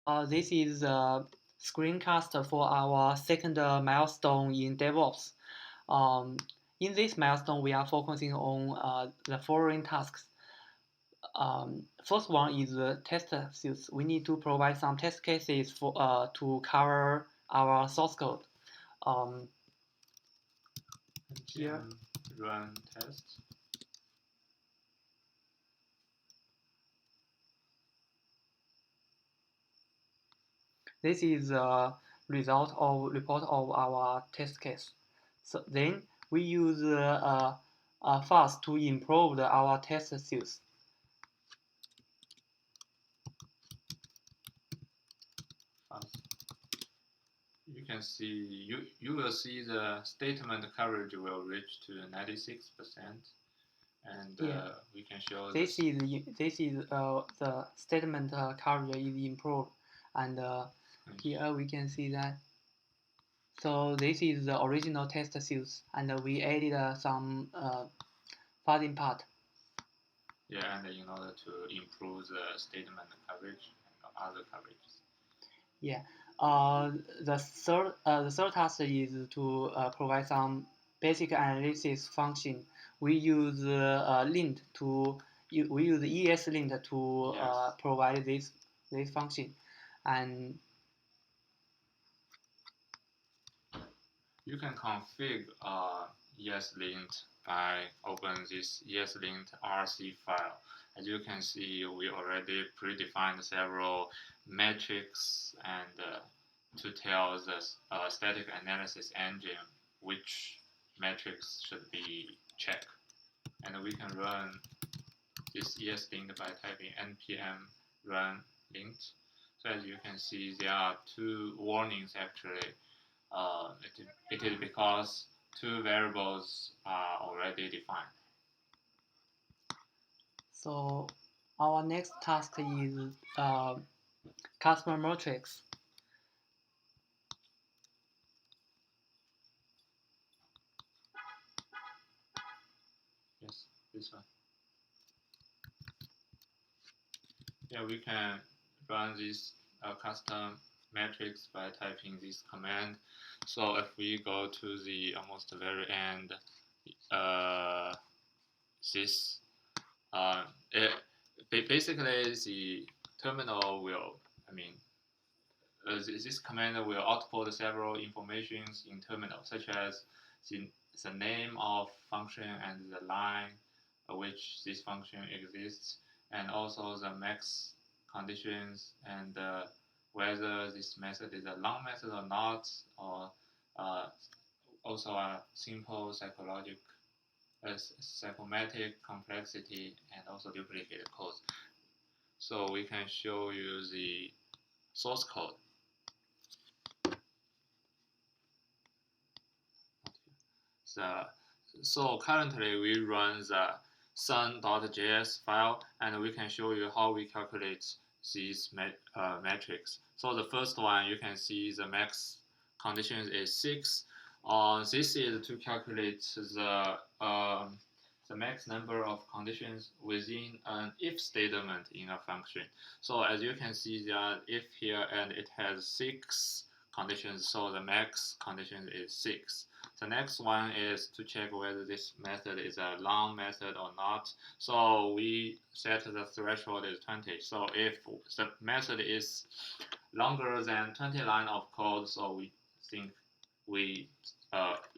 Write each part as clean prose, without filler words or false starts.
This is a screencast for our second milestone in DevOps. Um, in this milestone, we are focusing on the following tasks. First one is the test suits. We need to provide some test cases for to cover our source code. Um, here, run test. this is the result of report of our test case. So then we use fast to improve our test suits. You can see you will see the statement coverage will reach to 96%, and we can show this is the statement coverage is improved, and here we can see that. So this is the original test suits, and we added some fuzzing part. Yeah, and in order to improve the statement coverage and other coverages. Yeah. The third task is to provide some basic analysis function. We use lint to we use ESLint to provide this function, and you can configure ESLint by open this ESLint RC file. As you can see, we already predefined several metrics and to tell the static analysis engine which metrics should be checked. And we can run this ESLint by typing npm run lint. So as you can see, there are two warnings actually. It is because two variables are already defined. So our next task is customer metrics. Yes, this one. Yeah, we can run this custom metrics by typing this command. So if we go to the almost very end, this basically the terminal will, this command will output several informations in terminal, such as the name of function and the line which this function exists, and also the max conditions and whether this method is a long method or not, or also a simple psychometric complexity, and also duplicate code. So we can show you the source code. So currently we run the sun.js file, and we can show you how we calculate these metrics. So the first one, you can see the max condition is 6. This is to calculate the max number of conditions within an if statement in a function. So as you can see, there are if here, and it has 6 conditions, so the max condition is 6. The next one is to check whether this method is a long method or not. So we set the threshold is 20. So if the method is longer than 20 lines of code, so we think we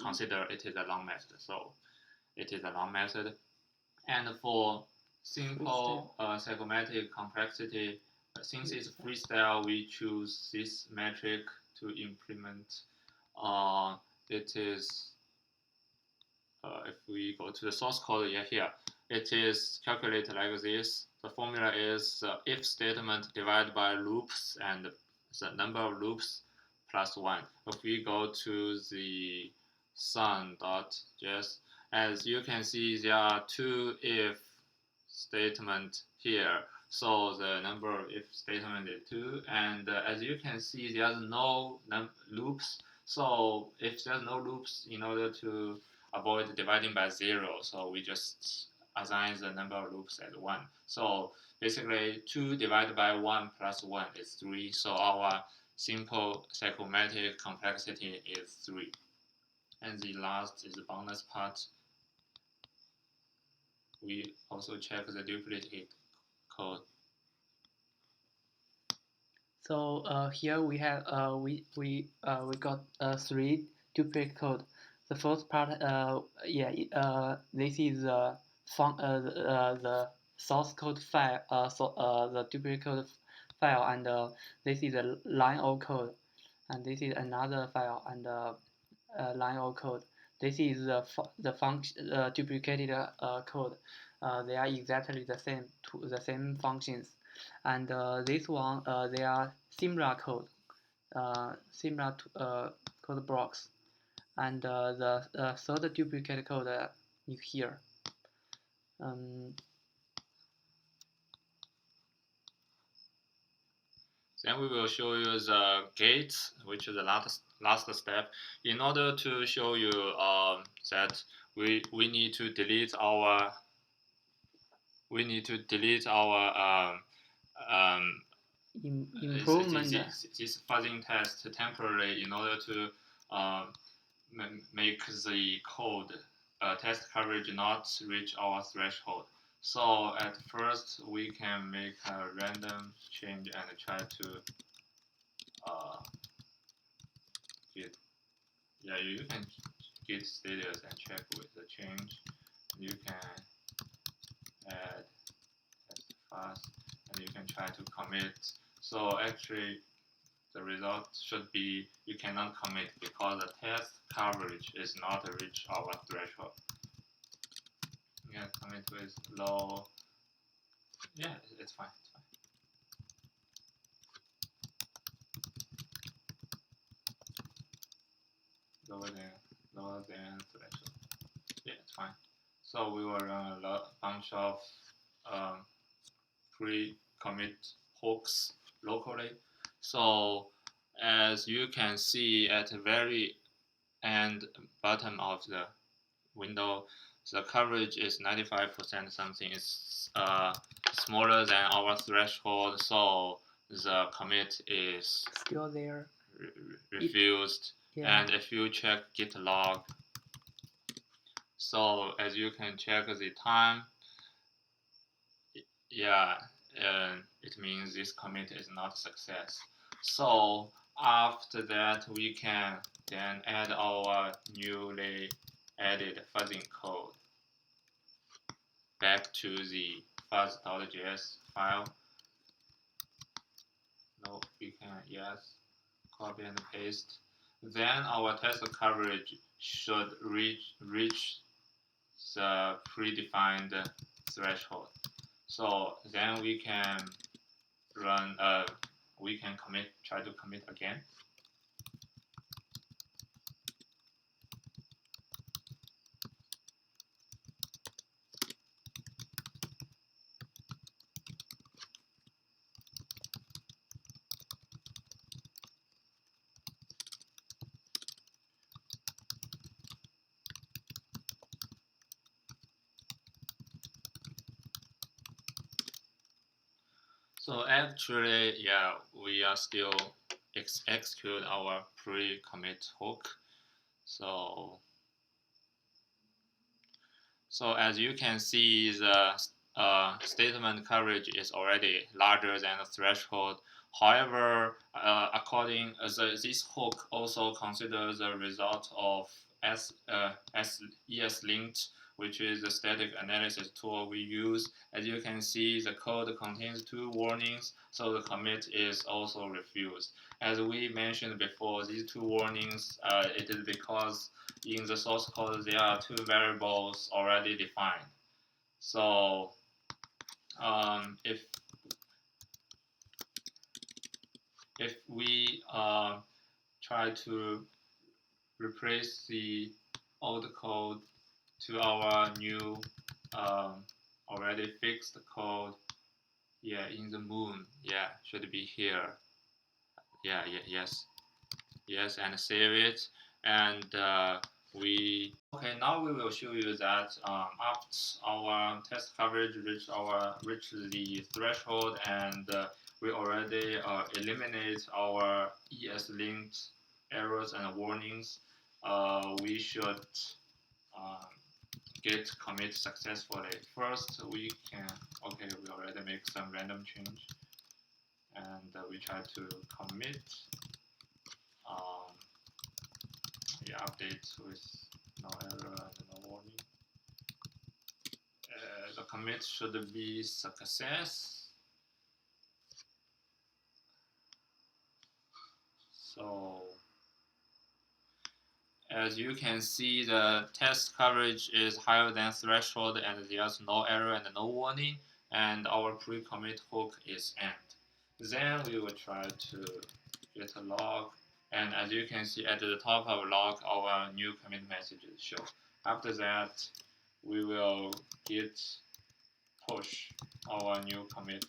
consider it is a long method. So it is a long method. And for simple psychometric complexity, since it's freestyle, we choose this metric to implement. It is, if we go to the source code here, it is calculated like this. The formula is if statement divided by loops and the number of loops plus 1. If we go to the sun.js, as you can see, there are 2 if statement here. So the number of if statement is 2, and as you can see, there's no loops. So if there's no loops, in order to avoid dividing by 0, so we just assign the number of loops as 1. So basically 2 divided by 1 plus 1 is 3. So our simple cyclomatic complexity is 3. And the last is the bonus part. We also check the duplicate code. So here we have we got 3 duplicate code. The first part, this is the source code file, the duplicate code file, and this is a line of code, and this is another file, and line of code. This is the function duplicated code. They are exactly the same functions, and this one they are similar code, similar to code blocks, and the third duplicate code is here. Then we will show you the gates, which is the last step. In order to show you that we need to delete our improvement. This fuzzing test temporarily in order to make the code test coverage not reach our threshold. So at first we can make a random change and try to you can git status and check with the change. You can add test fast and you can try to commit. So actually the result should be you cannot commit because the test coverage is not reach our threshold. You can commit with low. Yeah, it's fine. Lower than threshold. Yeah, it's fine. So we will run a bunch of pre-commit hooks locally. So as you can see at the very end bottom of the window, the coverage is 95% something. It's smaller than our threshold, so the commit is still there. Refused. Yeah. And if you check git log, so as you can check the time, it means this commit is not a success. So after that, we can then add our newly added fuzzing code back to the fuzz.js file. No, we can, yes, copy and paste. Then our test coverage should reach the predefined threshold. So then we can run, try to commit again. So actually, yeah, we are still execute our pre-commit hook. So as you can see, the statement coverage is already larger than the threshold. However, this hook also considers the result of ESLint, which is the static analysis tool we use. As you can see, the code contains 2 warnings, so the commit is also refused. As we mentioned before, these 2 warnings, it is because in the source code there are 2 variables already defined. So if we try to replace the old code to our new already fixed code, in the moon, should be here. Yes, and save it. And Okay, now we will show you that after our test coverage reach the threshold, and we already eliminate our ES-linked errors and warnings. We should get commit successfully. First, we already make some random change, and we try to commit. Um, update with no error and no warning. The commit should be success. So as you can see, the test coverage is higher than threshold, and there's no error and no warning, and our pre-commit hook is end. Then we will try to get a log, and as you can see at the top of log, our new commit messages show. After that, we will git push our new commit.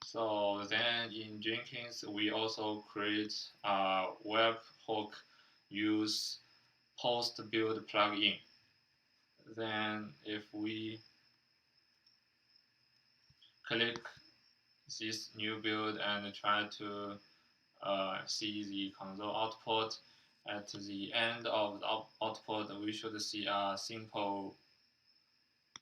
So then in Jenkins, we also create a webhook use post build plugin. Then if we click this new build and try to see the console output, at the end of the output, we should see a simple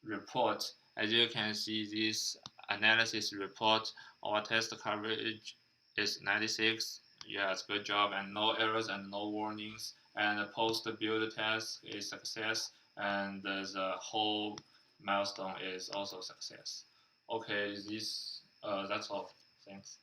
report. As you can see, this analysis report, our test coverage is 96. Yes, good job, and no errors and no warnings. And the post build test is success, and the whole milestone is also success. Okay, that's all. Thanks.